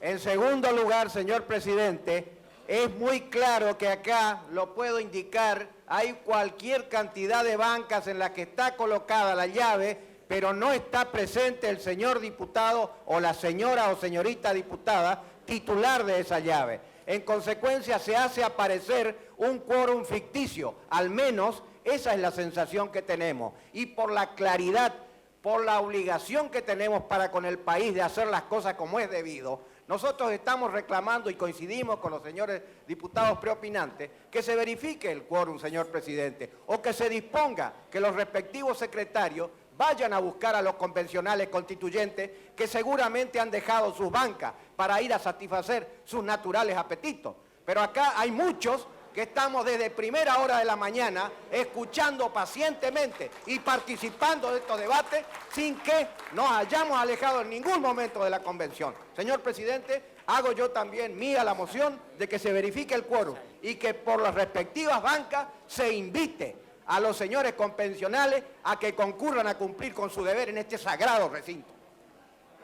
En segundo lugar, señor presidente, es muy claro que acá, lo puedo indicar, hay cualquier cantidad de bancas en las que está colocada la llave, pero no está presente el señor diputado o la señora o señorita diputada titular de esa llave. En consecuencia, se hace aparecer un quórum ficticio, al menos esa es la sensación que tenemos. Y por la claridad, por la obligación que tenemos para con el país de hacer las cosas como es debido, nosotros estamos reclamando y coincidimos con los señores diputados preopinantes que se verifique el quórum, señor presidente, o que se disponga que los respectivos secretarios vayan a buscar a los convencionales constituyentes que seguramente han dejado sus bancas para ir a satisfacer sus naturales apetitos. Pero acá hay muchos que estamos desde primera hora de la mañana escuchando pacientemente y participando de estos debates sin que nos hayamos alejado en ningún momento de la convención. Señor presidente, hago yo también mía la moción de que se verifique el quórum y que por las respectivas bancas se invite a los señores convencionales a que concurran a cumplir con su deber en este sagrado recinto.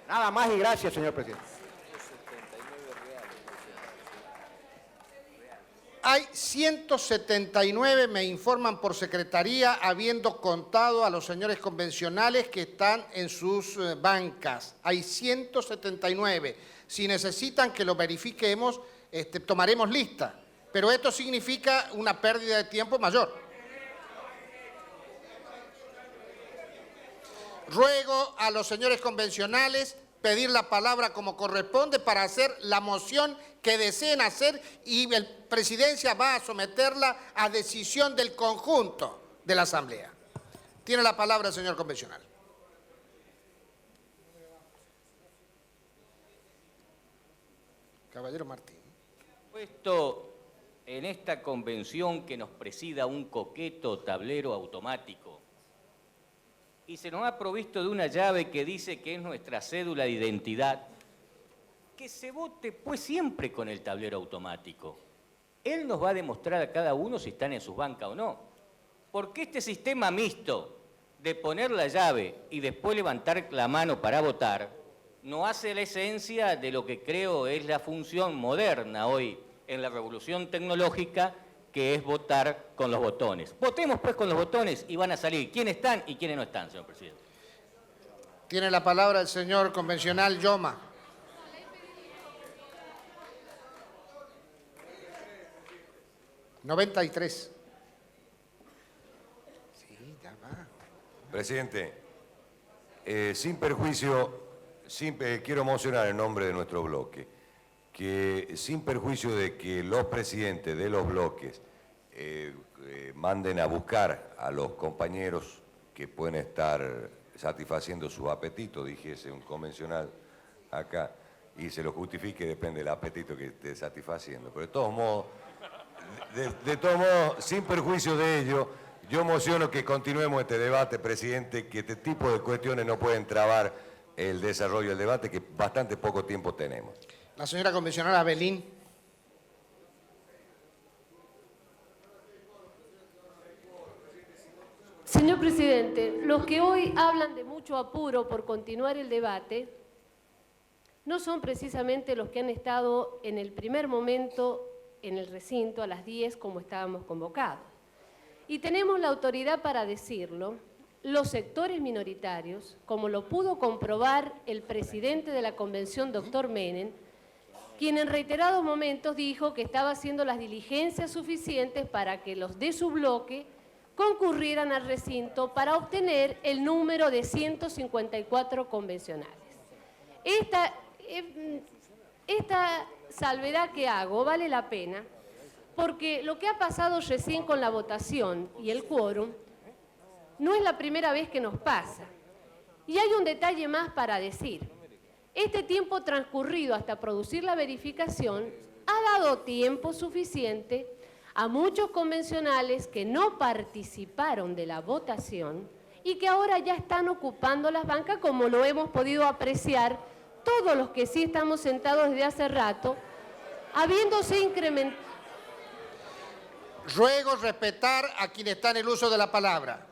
Nada más y gracias, señor presidente. Hay 179, me informan por secretaría, habiendo contado a los señores convencionales que están en sus bancas. Hay 179. Si necesitan que lo verifiquemos, tomaremos lista. Pero esto significa una pérdida de tiempo mayor. Ruego a los señores convencionales pedir la palabra como corresponde para hacer la moción que deseen hacer y la presidencia va a someterla a decisión del conjunto de la Asamblea. Tiene la palabra el señor convencional. Caballero Martín. Puesto en esta convención que nos presida un coqueto tablero automático y se nos ha provisto de una llave que dice que es nuestra cédula de identidad, que se vote pues siempre con el tablero automático. Él nos va a demostrar a cada uno si están en sus bancas o no. Porque este sistema mixto de poner la llave y después levantar la mano para votar no hace la esencia de lo que creo es la función moderna hoy en la revolución tecnológica, que es votar con los botones. Votemos pues con los botones y van a salir quiénes están y quiénes no están, señor presidente. Tiene la palabra el señor convencional Yoma. ...93. Sí, ya va. Presidente, sin perjuicio, quiero mocionar en nombre de nuestro bloque, que sin perjuicio de que los presidentes de los bloques manden a buscar a los compañeros que pueden estar satisfaciendo su apetito, dijese un convencional acá, y se lo justifique, depende del apetito que esté satisfaciendo. Pero de todos modos, sin perjuicio de ello, yo mociono que continuemos este debate, presidente, que este tipo de cuestiones no pueden trabar el desarrollo del debate, que bastante poco tiempo tenemos. La señora convencional Abelín. Señor presidente, los que hoy hablan de mucho apuro por continuar el debate no son precisamente los que han estado en el primer momento en el recinto a las 10 como estábamos convocados. Y tenemos la autoridad para decirlo, los sectores minoritarios, como lo pudo comprobar el presidente de la convención, doctor Menem, quien en reiterados momentos dijo que estaba haciendo las diligencias suficientes para que los de su bloque concurrieran al recinto para obtener el número de 154 convencionales. Esta salvedad que hago vale la pena porque lo que ha pasado recién con la votación y el quórum no es la primera vez que nos pasa. Y hay un detalle más para decir. Este tiempo transcurrido hasta producir la verificación ha dado tiempo suficiente a muchos convencionales que no participaron de la votación y que ahora ya están ocupando las bancas, como lo hemos podido apreciar todos los que sí estamos sentados desde hace rato, habiéndose incrementado. Ruego respetar a quienes están en el uso de la palabra.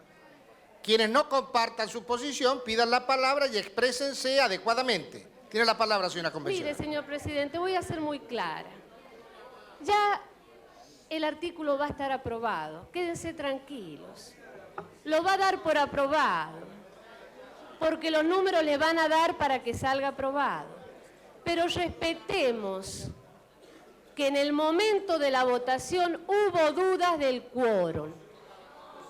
Quienes no compartan su posición, pidan la palabra y exprésense adecuadamente. Tiene la palabra, señora convencional. Mire, señor presidente, voy a ser muy clara. Ya el artículo va a estar aprobado. Quédense tranquilos. Lo va a dar por aprobado, porque los números le van a dar para que salga aprobado. Pero respetemos que en el momento de la votación hubo dudas del quórum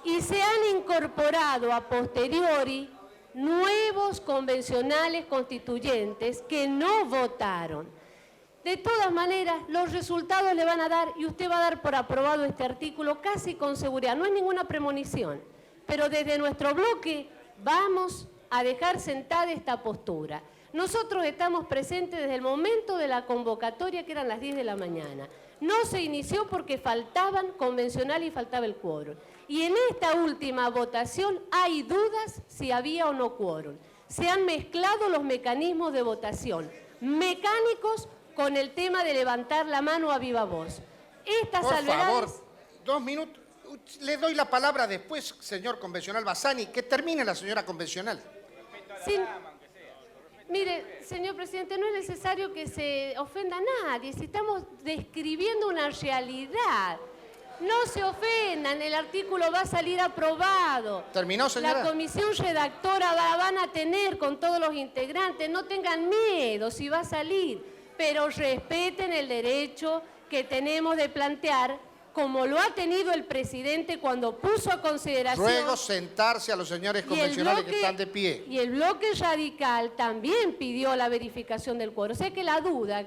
y se han incorporado a posteriori nuevos convencionales constituyentes que no votaron. De todas maneras, los resultados le van a dar y usted va a dar por aprobado este artículo casi con seguridad. No es ninguna premonición, pero desde nuestro bloque vamos a dejar sentada esta postura. Nosotros estamos presentes desde el momento de la convocatoria, que eran las 10 de la mañana. No se inició porque faltaban convencional y faltaba el quórum. Y en esta última votación hay dudas si había o no quórum. Se han mezclado los mecanismos de votación mecánicos con el tema de levantar la mano a viva voz. Estas Por salvedades... favor, 2 minutos. Le doy la palabra después, señor convencional Bassani. Que termine la señora convencional. Mire, señor presidente, no es necesario que se ofenda a nadie, si estamos describiendo una realidad. No se ofendan, el artículo va a salir aprobado. ¿Terminó, señora? La comisión redactora la van a tener con todos los integrantes, no tengan miedo si va a salir, pero respeten el derecho que tenemos de plantear, como lo ha tenido el presidente cuando puso a consideración... Ruego sentarse a los señores convencionales que están de pie. Y el bloque radical también pidió la verificación del quórum. O sea que la duda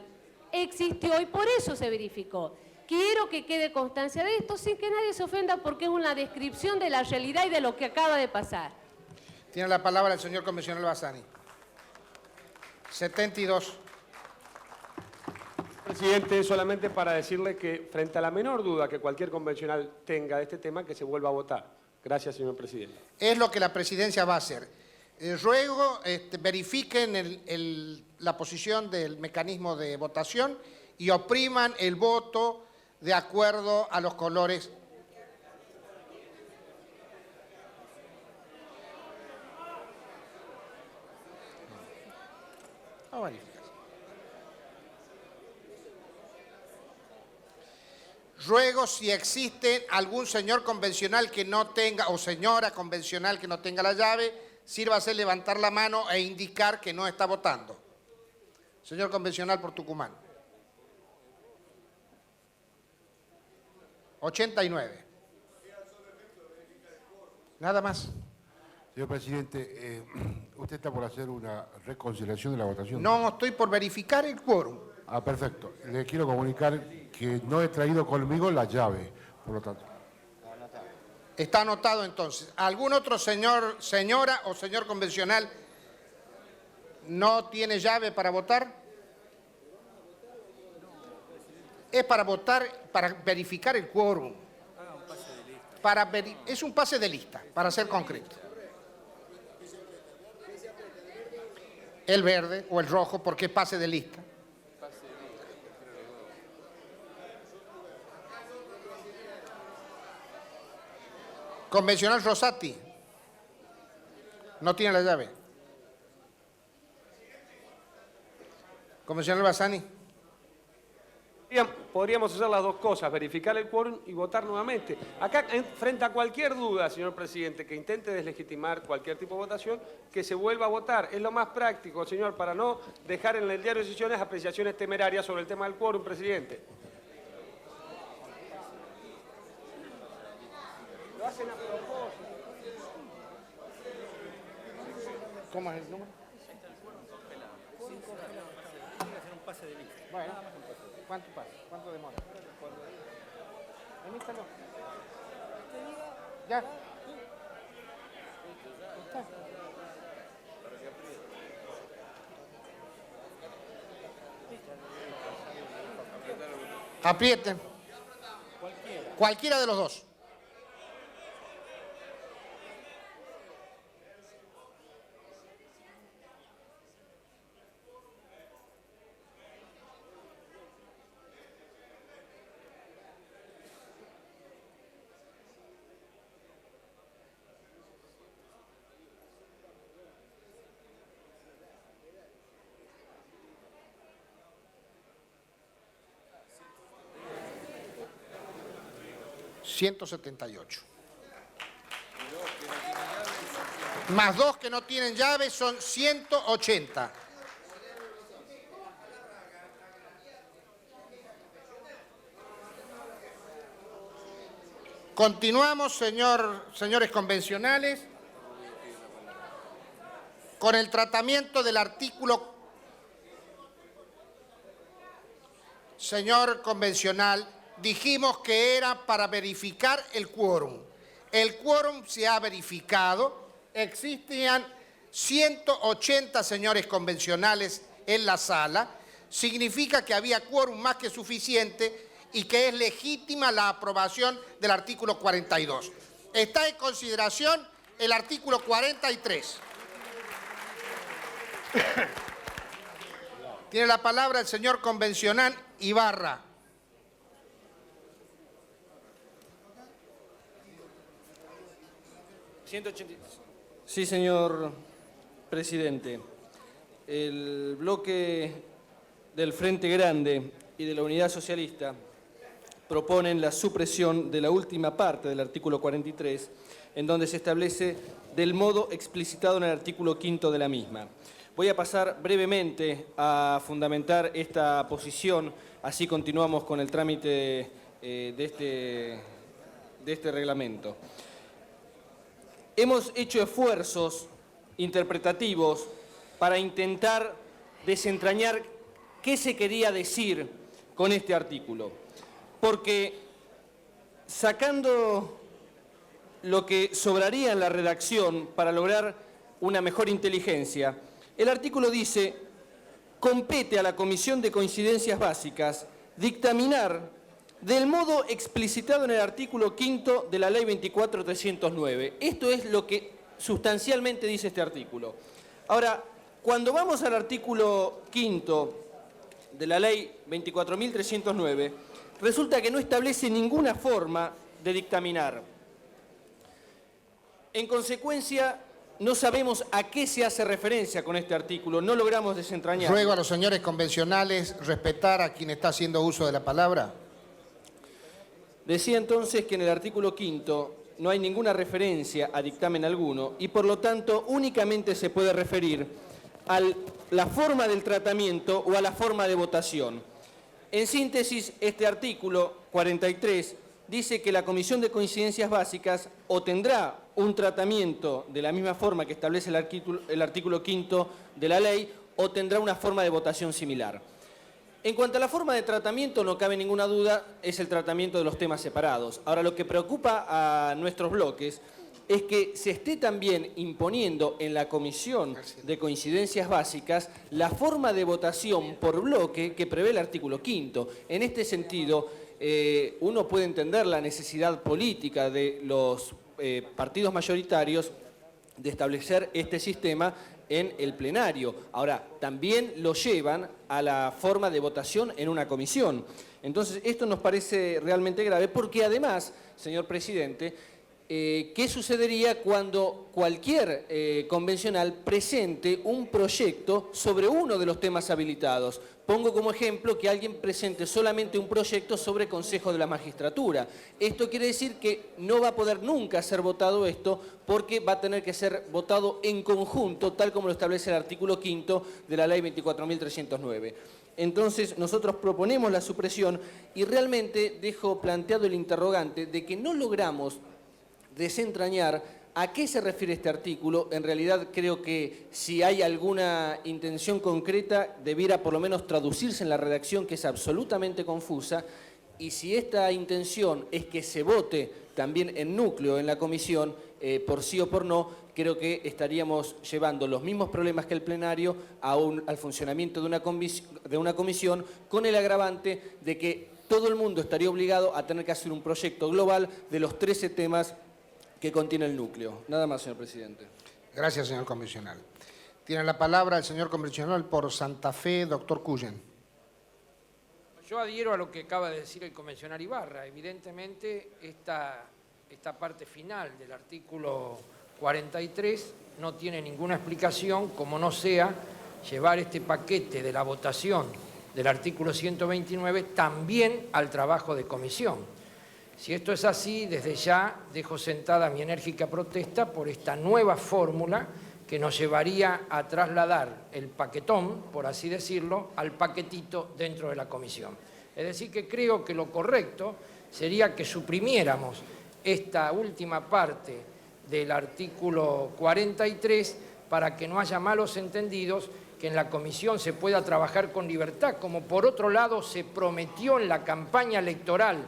existió y por eso se verificó. Quiero que quede constancia de esto sin que nadie se ofenda porque es una descripción de la realidad y de lo que acaba de pasar. Tiene la palabra el señor convencional Bassani. 72. Presidente, solamente para decirle que frente a la menor duda que cualquier convencional tenga de este tema, que se vuelva a votar. Gracias, señor presidente. Es lo que la presidencia va a hacer. Ruego verifiquen la posición del mecanismo de votación y opriman el voto de acuerdo a los colores. Ruego si existe algún señor convencional que no tenga, o señora convencional que no tenga la llave, sírvase levantar la mano e indicar que no está votando. Señor convencional por Tucumán. 89. Nada más. Señor presidente, usted está por hacer una reconsideración de la votación. No, estoy por verificar el quórum. Ah, perfecto. Le quiero comunicar que no he traído conmigo la llave, por lo tanto. Está anotado entonces. ¿Algún otro señor, señora o señor convencional no tiene llave para votar? Es para votar, para verificar el quórum. Es un pase de lista, para ser concreto. El verde o el rojo, porque es pase de lista. Convencional Rosati. No tiene la llave. Convencional Bassani. Podríamos hacer las dos cosas, verificar el quórum y votar nuevamente. Acá, frente a cualquier duda, señor presidente, que intente deslegitimar cualquier tipo de votación, que se vuelva a votar. Es lo más práctico, señor, para no dejar en el diario de sesiones apreciaciones temerarias sobre el tema del quórum, presidente. Lo hacen a propósito. ¿Cómo es el número? Bueno, ¿cuánto pasa? ¿Cuánto demora? Emítalo. Ya. Está. Aprieten. Cualquiera de los dos. $178. Más 2 que no tienen llave son 180. Continuamos, señores convencionales, con el tratamiento del artículo. Señor convencional, dijimos que era para verificar el quórum. El quórum se ha verificado. Existían 180 señores convencionales en la sala. Significa que había quórum más que suficiente y que es legítima la aprobación del artículo 42. Está en consideración el artículo 43. Tiene la palabra el señor convencional Ibarra. Sí, señor presidente. El bloque del Frente Grande y de la Unidad Socialista proponen la supresión de la última parte del artículo 43, en donde se establece del modo explicitado en el artículo 5 de la misma. Voy a pasar brevemente a fundamentar esta posición, así continuamos con el trámite de este reglamento. Hemos hecho esfuerzos interpretativos para intentar desentrañar qué se quería decir con este artículo, porque sacando lo que sobraría en la redacción para lograr una mejor inteligencia, el artículo dice: compete a la Comisión de Coincidencias Básicas dictaminar del modo explicitado en el artículo 5 de la Ley 24.309. Esto es lo que sustancialmente dice este artículo. Ahora, cuando vamos al artículo 5 de la Ley 24.309, resulta que no establece ninguna forma de dictaminar. En consecuencia, no sabemos a qué se hace referencia con este artículo, no logramos desentrañar. Ruego a los señores convencionales respetar a quien está haciendo uso de la palabra. Decía entonces que en el artículo 5 no hay ninguna referencia a dictamen alguno y por lo tanto únicamente se puede referir a la forma del tratamiento o a la forma de votación. En síntesis, este artículo 43 dice que la Comisión de Coincidencias Básicas o tendrá un tratamiento de la misma forma que establece el artículo 5 de la ley o tendrá una forma de votación similar. En cuanto a la forma de tratamiento, no cabe ninguna duda, es el tratamiento de los temas separados. Ahora, lo que preocupa a nuestros bloques es que se esté también imponiendo en la Comisión de Coincidencias Básicas la forma de votación por bloque que prevé el artículo 5. En este sentido, uno puede entender la necesidad política de los partidos mayoritarios de establecer este sistema en el plenario. Ahora, también lo llevan a la forma de votación en una comisión. Entonces, esto nos parece realmente grave porque además, señor presidente, ¿qué sucedería cuando cualquier convencional presente un proyecto sobre uno de los temas habilitados? Pongo como ejemplo que alguien presente solamente un proyecto sobre Consejo de la Magistratura. Esto quiere decir que no va a poder nunca ser votado esto porque va a tener que ser votado en conjunto, tal como lo establece el artículo 5 de la Ley 24.309. Entonces, nosotros proponemos la supresión y realmente dejo planteado el interrogante de que no logramos desentrañar a qué se refiere este artículo. En realidad creo que si hay alguna intención concreta debiera por lo menos traducirse en la redacción, que es absolutamente confusa, y si esta intención es que se vote también en núcleo en la comisión, por sí o por no, creo que estaríamos llevando los mismos problemas que el plenario al funcionamiento de una comisión, con el agravante de que todo el mundo estaría obligado a tener que hacer un proyecto global de los 13 temas que contiene el núcleo. Nada más, señor presidente. Gracias, señor convencional. Tiene la palabra el señor convencional por Santa Fe, doctor Cuyen. Yo adhiero a lo que acaba de decir el convencional Ibarra. Evidentemente, esta parte final del artículo 43 no tiene ninguna explicación, como no sea llevar este paquete de la votación del artículo 129 también al trabajo de comisión. Si esto es así, desde ya dejo sentada mi enérgica protesta por esta nueva fórmula que nos llevaría a trasladar el paquetón, por así decirlo, al paquetito dentro de la comisión. Es decir, que creo que lo correcto sería que suprimiéramos esta última parte del artículo 43 para que no haya malos entendidos, que en la comisión se pueda trabajar con libertad, como por otro lado se prometió en la campaña electoral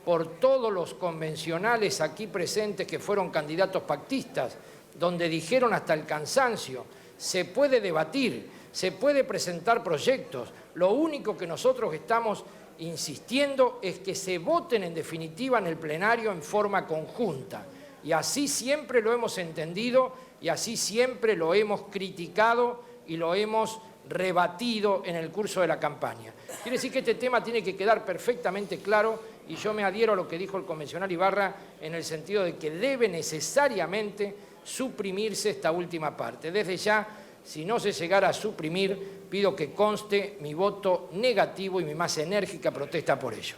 por todos los convencionales aquí presentes que fueron candidatos pactistas, donde dijeron hasta el cansancio, se puede debatir, se puede presentar proyectos. Lo único que nosotros estamos insistiendo es que se voten en definitiva en el plenario en forma conjunta. Y así siempre lo hemos entendido y así siempre lo hemos criticado y lo hemos rebatido en el curso de la campaña. Quiere decir que este tema tiene que quedar perfectamente claro y yo me adhiero a lo que dijo el convencional Ibarra en el sentido de que debe necesariamente suprimirse esta última parte. Desde ya, si no se llegara a suprimir, pido que conste mi voto negativo y mi más enérgica protesta por ello.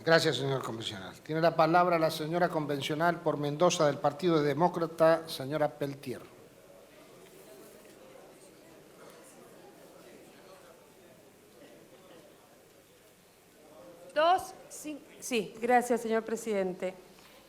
Gracias, señor convencional. Tiene la palabra la señora convencional por Mendoza del Partido Demócrata, señora Peltier. Sí, gracias, señor presidente.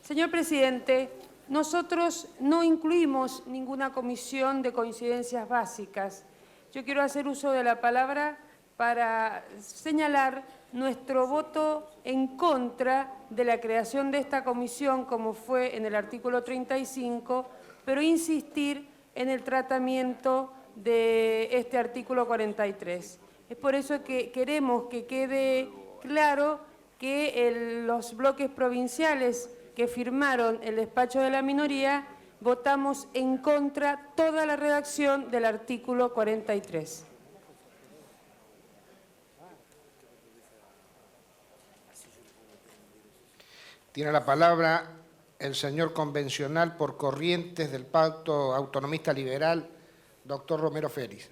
Señor presidente, nosotros no incluimos ninguna comisión de coincidencias básicas. Yo quiero hacer uso de la palabra para señalar nuestro voto en contra de la creación de esta comisión, como fue en el artículo 35, pero insistir en el tratamiento de este artículo 43. Es por eso que queremos que quede claro que los bloques provinciales que firmaron el despacho de la minoría votamos en contra toda la redacción del artículo 43. Tiene la palabra el señor convencional por Corrientes del Pacto Autonomista Liberal, doctor Romero Félix.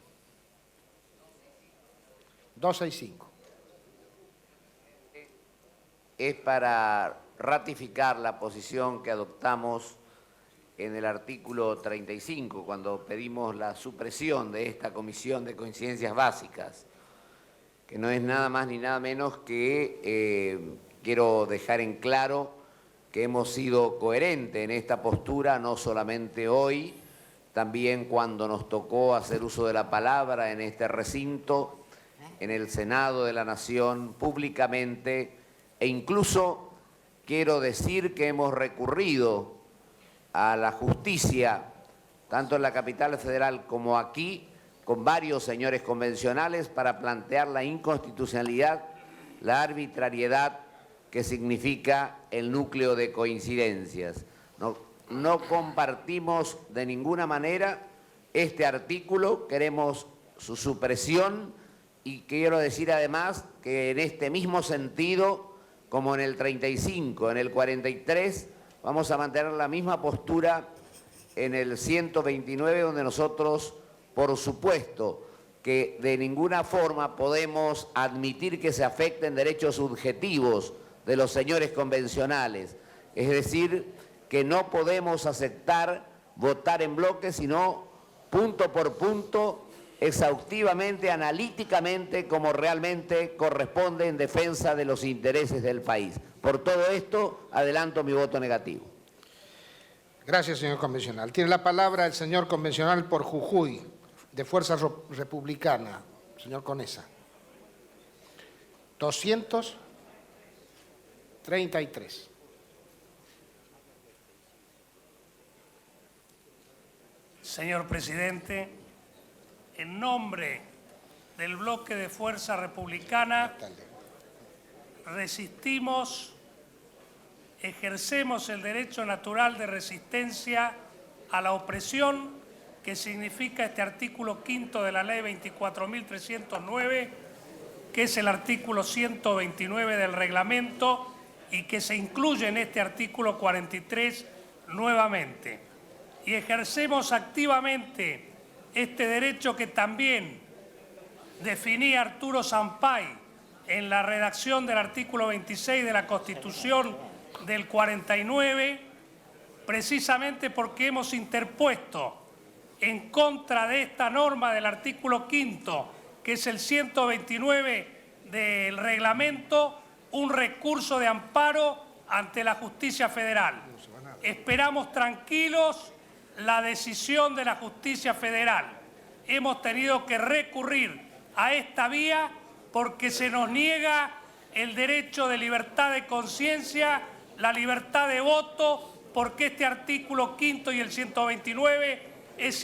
265. Es para ratificar la posición que adoptamos en el artículo 35, cuando pedimos la supresión de esta comisión de coincidencias básicas, que no es nada más ni nada menos que quiero dejar en claro que hemos sido coherentes en esta postura, no solamente hoy, también cuando nos tocó hacer uso de la palabra en este recinto, en el Senado de la Nación, públicamente, e incluso quiero decir que hemos recurrido a la justicia, tanto en la capital federal como aquí, con varios señores convencionales para plantear la inconstitucionalidad, la arbitrariedad que significa el núcleo de coincidencias. No compartimos de ninguna manera este artículo, queremos su supresión y quiero decir además que en este mismo sentido, como en el 35, en el 43, vamos a mantener la misma postura en el 129, donde nosotros, por supuesto, que de ninguna forma podemos admitir que se afecten derechos subjetivos de los señores convencionales. Es decir, que no podemos aceptar votar en bloque, sino punto por punto, exhaustivamente, analíticamente, como realmente corresponde en defensa de los intereses del país. Por todo esto, adelanto mi voto negativo. Gracias, señor convencional. Tiene la palabra el señor convencional por Jujuy, de Fuerza Republicana, señor Conesa. 233. Señor presidente, en nombre del bloque de Fuerza Republicana, resistimos, ejercemos el derecho natural de resistencia a la opresión que significa este artículo 5 de la Ley 24.309, que es el artículo 129 del reglamento y que se incluye en este artículo 43 nuevamente. Y ejercemos activamente este derecho que también definía Arturo Sampay en la redacción del artículo 26 de la Constitución del 49, precisamente porque hemos interpuesto en contra de esta norma del artículo 5, que es el 129 del reglamento, un recurso de amparo ante la justicia federal. Esperamos tranquilos la decisión de la justicia federal. Hemos tenido que recurrir a esta vía porque se nos niega el derecho de libertad de conciencia, la libertad de voto, porque este artículo 5 y el 129 es